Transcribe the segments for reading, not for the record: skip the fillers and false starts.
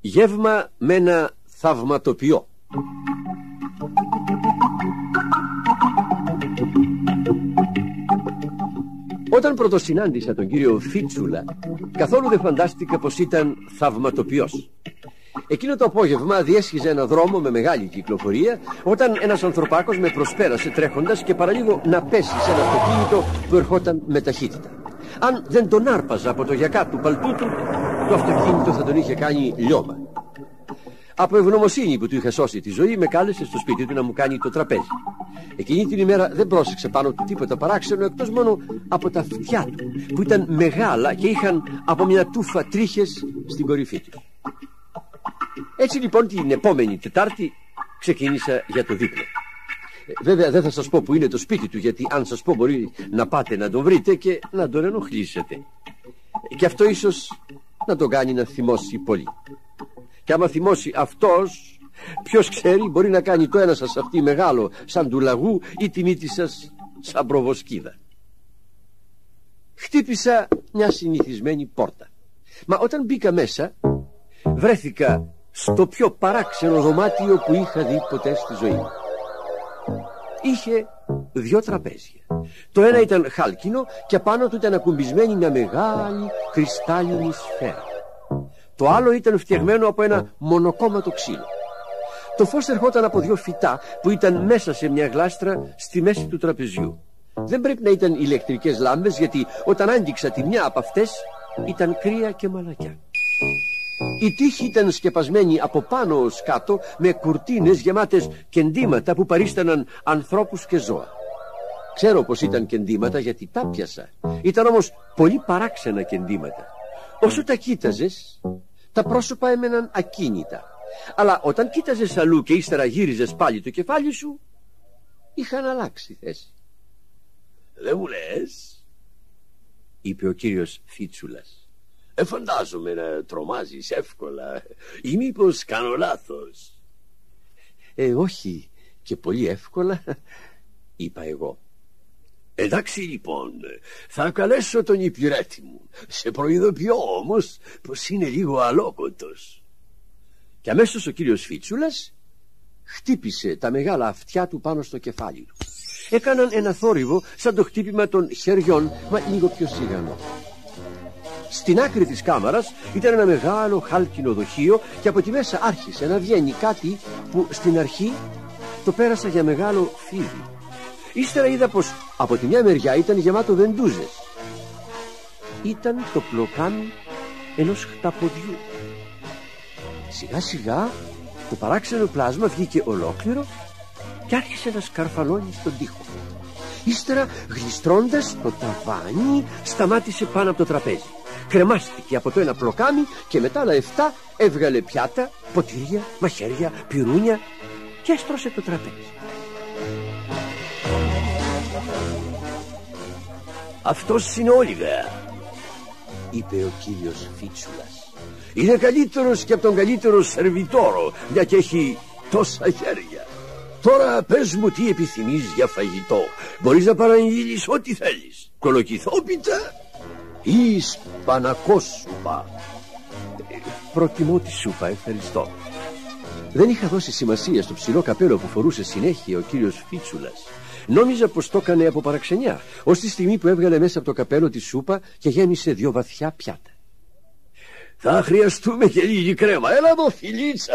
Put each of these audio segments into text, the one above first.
Γεύμα με ένα θαυματοποιό. Όταν πρωτοσυνάντησα τον κύριο Φίτσουλα, καθόλου δεν φαντάστηκα πως ήταν θαυματοποιός. Εκείνο το απόγευμα διέσχιζε ένα δρόμο με μεγάλη κυκλοφορία, όταν ένας ανθρωπάκος με προσπέρασε τρέχοντας και παραλίγο να πέσει σε ένα αυτοκίνητο που ερχόταν με ταχύτητα. Αν δεν τον άρπαζα από το γιακά του παλτού του, το αυτοκίνητο θα τον είχε κάνει λιώμα. Από ευγνωμοσύνη που του είχα σώσει τη ζωή, με κάλεσε στο σπίτι του να μου κάνει το τραπέζι. Εκείνη την ημέρα δεν πρόσεξε πάνω του τίποτα παράξενο, εκτός μόνο από τα αυτιά του, που ήταν μεγάλα και είχαν από μια τούφα τρίχες στην κορυφή του. Έτσι λοιπόν την επόμενη Τετάρτη ξεκίνησα για το δίπλο. Βέβαια δεν θα σας πω που είναι το σπίτι του, γιατί αν σας πω μπορεί να πάτε να τον βρείτε και να τον ενοχλήσετε. Και αυτό ίσως να τον κάνει να θυμώσει πολύ. Και άμα θυμώσει αυτός, ποιος ξέρει, μπορεί να κάνει το ένα σας αυτή μεγάλο σαν του λαγού ή τη μύτη σας σαν προβοσκίδα. Χτύπησα μια συνηθισμένη πόρτα. Μα όταν μπήκα μέσα, βρέθηκα στο πιο παράξενο δωμάτιο που είχα δει ποτέ στη ζωή μου. Είχε δύο τραπέζια. Το ένα ήταν χάλκινο και πάνω του ήταν ακουμπισμένη μια μεγάλη κρυστάλλινη σφαίρα. Το άλλο ήταν φτιαγμένο από ένα μονοκόμματο ξύλο. Το φως ερχόταν από δύο φυτά που ήταν μέσα σε μια γλάστρα στη μέση του τραπεζιού. Δεν πρέπει να ήταν ηλεκτρικές λάμπες, γιατί όταν άγγιξα τη μια από αυτές ήταν κρύα και μαλακιά. Η τύχη ήταν σκεπασμένη από πάνω ως κάτω με κουρτίνες γεμάτες κεντήματα που παρίσταναν ανθρώπους και ζώα. Ξέρω πως ήταν κεντήματα γιατί τα πιάσα. Ήταν όμως πολύ παράξενα κεντήματα. Όσο τα κοίταζες, τα πρόσωπα έμεναν ακίνητα. Αλλά όταν κοίταζες αλλού και ύστερα γύριζες πάλι το κεφάλι σου, είχαν αλλάξει θέση. «Δεν μου λες», είπε ο κύριος Φίτσουλας, «φαντάζομαι να τρομάζεις εύκολα, ή μήπως κάνω λάθος?» Όχι και πολύ εύκολα», είπα εγώ. «Εντάξει λοιπόν, θα καλέσω τον υπηρέτη μου. Σε προειδοποιώ όμως πως είναι λίγο αλόκοτος». Και αμέσως ο κύριος Φίτσουλας χτύπησε τα μεγάλα αυτιά του πάνω στο κεφάλι του. Έκαναν ένα θόρυβο σαν το χτύπημα των χεριών, μα λίγο πιο σιγανό. Στην άκρη της κάμαρας ήταν ένα μεγάλο χάλκινο δοχείο και από τη μέσα άρχισε να βγαίνει κάτι που στην αρχή το πέρασα για μεγάλο φίδι. Ύστερα είδα πως από τη μια μεριά ήταν γεμάτο βεντούζες. Ήταν το πλοκάμι ενός χταποδιού. Σιγά σιγά το παράξενο πλάσμα βγήκε ολόκληρο και άρχισε να σκαρφαλώνει στον τοίχο. Ύστερα, γλιστρώντας το ταβάνι, σταμάτησε πάνω από το τραπέζι. Κρεμάστηκε από το ένα πλοκάμι και μετά άλλα 7 έβγαλε πιάτα, ποτήρια, μαχαίρια, πυρούνια και έστρωσε το τραπέζι. «Αυτός είναι ο Όλιβερ», είπε ο κύριος Φίτσουλας. «Είναι καλύτερος και από τον καλύτερο σερβιτόρο, μια και έχει τόσα χέρια. Τώρα πες μου τι επιθυμείς για φαγητό. Μπορείς να παραγγείλεις ό,τι θέλεις. Κολοκυθόπιτα ή σπανακόσουπα?» «Προτιμώ τη σούπα, ευχαριστώ». Δεν είχα δώσει σημασία στο ψηλό καπέλο που φορούσε συνέχεια ο κύριος Φίτσουλας. Νόμιζα πως το έκανε από παραξενιά, ως τη στιγμή που έβγαλε μέσα από το καπέλο τη σούπα και γέμισε 2 βαθιά πιάτα. «Θα χρειαστούμε και λίγη κρέμα. Έλα εδώ, φιλίτσα».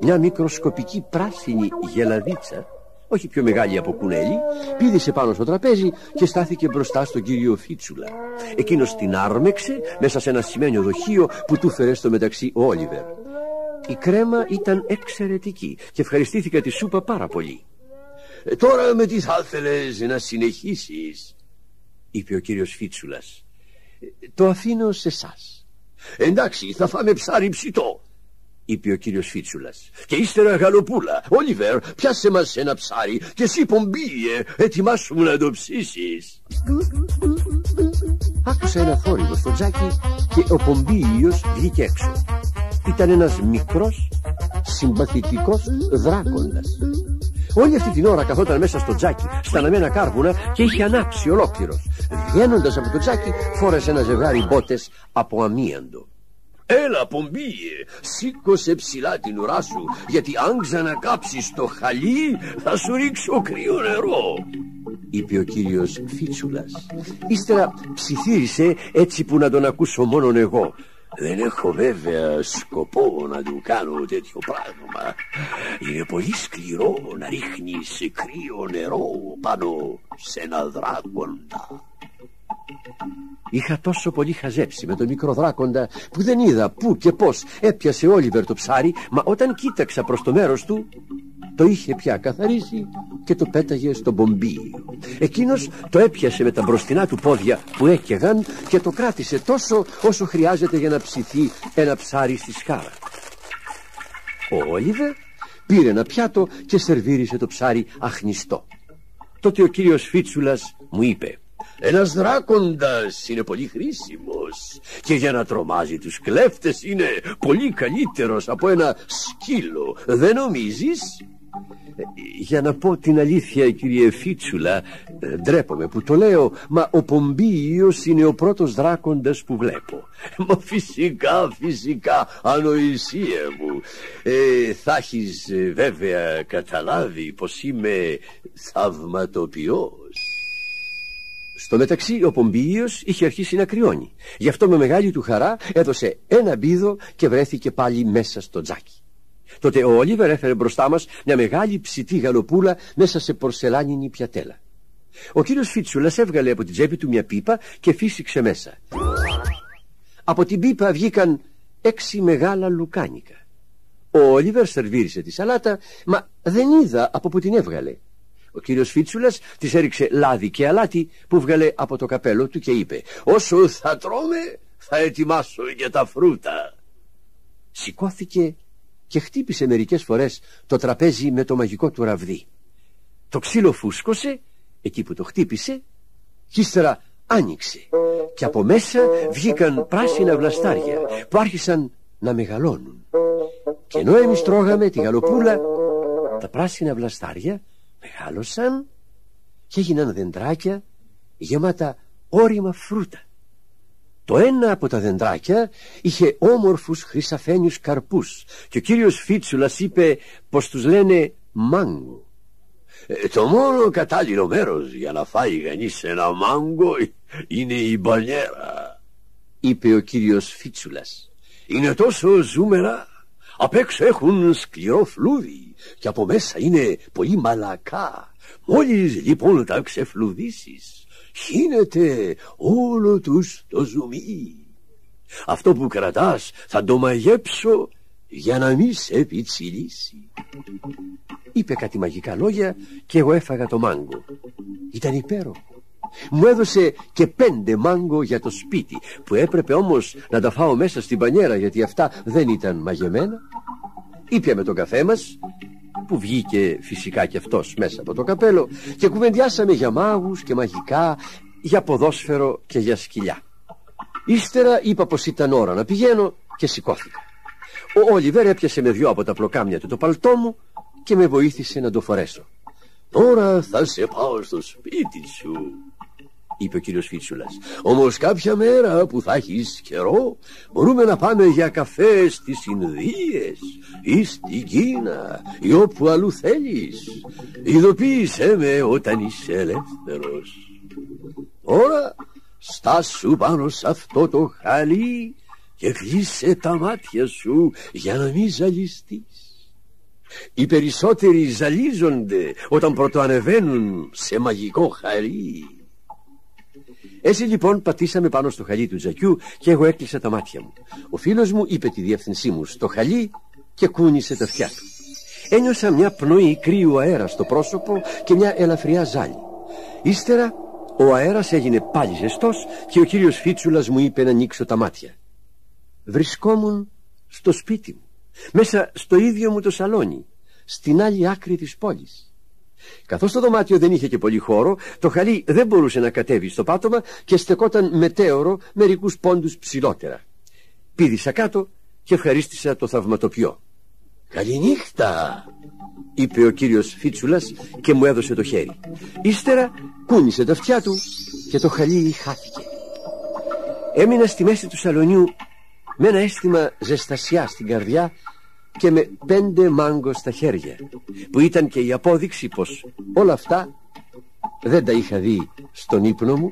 Μια μικροσκοπική πράσινη γελαδίτσα, όχι πιο μεγάλη από κουνέλι, πήδησε πάνω στο τραπέζι και στάθηκε μπροστά στον κύριο Φίτσουλα. Εκείνος την άρμεξε μέσα σε ένα σημαίνιο δοχείο που του φέρε στο μεταξύ ο Όλιβερ. Η κρέμα ήταν εξαιρετική και ευχαριστήθηκα τη σούπα πάρα πολύ. «Τώρα με τι θα ήθελες να συνεχίσεις?» είπε ο κύριος Φίτσουλας. «Το αφήνω σε εσάς». «Εντάξει, θα φάμε ψάρι ψητό», είπε ο κύριος Φίτσουλας. «Και ύστερα γαλοπούλα. Όλιβερ, πιάσε μας ένα ψάρι και εσύ πομπίλιε, ετοιμάσου να το ψήσεις». Άκουσα ένα θόρυβο στο τζάκι και ο Πομπίλιος βγήκε έξω. Ήταν ένας μικρός, συμπαθητικός δράκοντας. Όλη αυτή την ώρα καθόταν μέσα στο τζάκι στα αναμένα κάρβουνα και είχε ανάψει ολόκληρος. Βγαίνοντας από το τζάκι φόρεσε ένα ζευγάρι μπότες από αμίαντο. Έλα, Πομπίε, σήκωσε ψηλά την ουρά σου, γιατί αν ξανακάψεις το χαλί θα σου ρίξω κρύο νερό, είπε ο κύριος Φίτσουλας. Ύστερα ψιθύρισε έτσι που να τον ακούσω μόνον εγώ. Δεν έχω βέβαια σκοπό να του κάνω τέτοιο πράγμα. Είναι πολύ σκληρό να ρίχνεις κρύο νερό πάνω σε ένα δράκοντα. Είχα τόσο πολύ χαζέψει με τον μικρό δράκοντα που δεν είδα πού και πώς έπιασε ο Όλιβερ το ψάρι, μα όταν κοίταξα προς το μέρος του, το είχε πια καθαρίσει και το πέταγε στον Πομπίο. Εκείνος το έπιασε με τα μπροστινά του πόδια που έκαιγαν και το κράτησε τόσο όσο χρειάζεται για να ψηθεί ένα ψάρι στη σκάρα. Ο Όλιβερ πήρε ένα πιάτο και σερβίρισε το ψάρι αχνιστό. Τότε ο κύριος Φίτσουλας μου είπε: ένας δράκοντας είναι πολύ χρήσιμος και για να τρομάζει τους κλέφτες είναι πολύ καλύτερος από ένα σκύλο, δεν νομίζεις? Για να πω την αλήθεια, κύριε Φίτσουλα, ντρέπομαι που το λέω, μα ο Πομπίος είναι ο πρώτος δράκοντας που βλέπω. Μα φυσικά, ανοησία μου. Θα έχεις βέβαια καταλάβει πως είμαι θαυματοποιός. Στο μεταξύ ο Πομπίος είχε αρχίσει να κρυώνει. Γι' αυτό με μεγάλη του χαρά έδωσε ένα μπίδο και βρέθηκε πάλι μέσα στο τζάκι. Τότε ο Όλιβερ έφερε μπροστά μας μια μεγάλη ψητή γαλοπούλα μέσα σε πορσελάνινη πιατέλα. Ο κύριος Φίτσουλας έβγαλε από την τσέπη του μια πίπα και φύσηξε μέσα. Από την πίπα βγήκαν 6 μεγάλα λουκάνικα. Ο Όλιβερ σερβίρισε τη σαλάτα, μα δεν είδα από που την έβγαλε. Ο κύριος Φίτσουλας της έριξε λάδι και αλάτι που βγάλε από το καπέλο του και είπε: όσο θα τρώμε θα ετοιμάσω για τα φρούτα. Σηκώθηκε και χτύπησε μερικές φορές το τραπέζι με το μαγικό του ραβδί. Το ξύλο φούσκωσε εκεί που το χτύπησε και ύστερα άνοιξε και από μέσα βγήκαν πράσινα βλαστάρια που άρχισαν να μεγαλώνουν. Και ενώ εμείς τρώγαμε τη γαλοπούλα, τα πράσινα βλαστάρια μεγάλωσαν και έγιναν δεντράκια γεμάτα όρημα φρούτα. Το ένα από τα δεντράκια είχε όμορφους χρυσαφένιους καρπούς και ο κύριος Φίτσουλας είπε πως τους λένε μάγκο. Το μόνο κατάλληλο μέρος για να φάει κανείς ένα μάγκο είναι η μπανιέρα, είπε ο κύριος Φίτσουλας. Είναι τόσο ζούμερα, απ' έξω έχουν σκληρό φλούδι και από μέσα είναι πολύ μαλακά. Μόλις λοιπόν τα ξεφλουδίσεις, χύνεται όλο τους το ζουμί. Αυτό που κρατάς θα το μαγέψω για να μη σε επιτσιλήσει. Είπε κάτι μαγικά λόγια και εγώ έφαγα το μάγκο. Ήταν υπέροχο. Μου έδωσε και 5 μάγκο για το σπίτι, που έπρεπε όμως να τα φάω μέσα στην πανιέρα, γιατί αυτά δεν ήταν μαγεμένα. Ήπιαμε τον καφέ μας, που βγήκε φυσικά και αυτός μέσα από το καπέλο, και κουβεντιάσαμε για μάγους και μαγικά, για ποδόσφαιρο και για σκυλιά. Ύστερα είπα πως ήταν ώρα να πηγαίνω και σηκώθηκα. Ο Όλιβερ έπιασε με 2 από τα πλοκάμια του το παλτό μου και με βοήθησε να το φορέσω. Τώρα θα σε πάω στο σπίτι σου, είπε ο κύριος Φίτσουλας. Όμως κάποια μέρα που θα έχεις καιρό μπορούμε να πάμε για καφέ στις Ινδίες ή στην Κίνα ή όπου αλλού θέλεις. Ειδοποίησέ με όταν είσαι ελεύθερος. Τώρα στάσου πάνω σε αυτό το χαλί και κλείσε τα μάτια σου για να μην ζαλιστείς. Οι περισσότεροι ζαλίζονται όταν πρωτοανεβαίνουν σε μαγικό χαλί. Έτσι λοιπόν πατήσαμε πάνω στο χαλί του τζακιού και εγώ έκλεισα τα μάτια μου. Ο φίλος μου είπε τη διεύθυνσή μου στο χαλί και κούνησε τα αυτιά του. Ένιωσα μια πνοή κρύου αέρα στο πρόσωπο και μια ελαφριά ζάλη. Ύστερα ο αέρας έγινε πάλι ζεστός και ο κύριος Φίτσουλας μου είπε να ανοίξω τα μάτια. Βρισκόμουν στο σπίτι μου, μέσα στο ίδιο μου το σαλόνι, στην άλλη άκρη της πόλης. Καθώς το δωμάτιο δεν είχε και πολύ χώρο, το χαλί δεν μπορούσε να κατέβει στο πάτωμα και στεκόταν μετέωρο μερικούς πόντους ψηλότερα. Πήδησα κάτω και ευχαρίστησα το θαυματοποιό. «Καληνύχτα», είπε ο κύριος Φίτσουλας και μου έδωσε το χέρι. Ύστερα κούνησε τα αυτιά του και το χαλί χάθηκε. Έμεινα στη μέση του σαλονιού με ένα αίσθημα ζεστασιά στην καρδιά και με 5 μάγκο στα χέρια, που ήταν και η απόδειξη πως όλα αυτά δεν τα είχα δει στον ύπνο μου.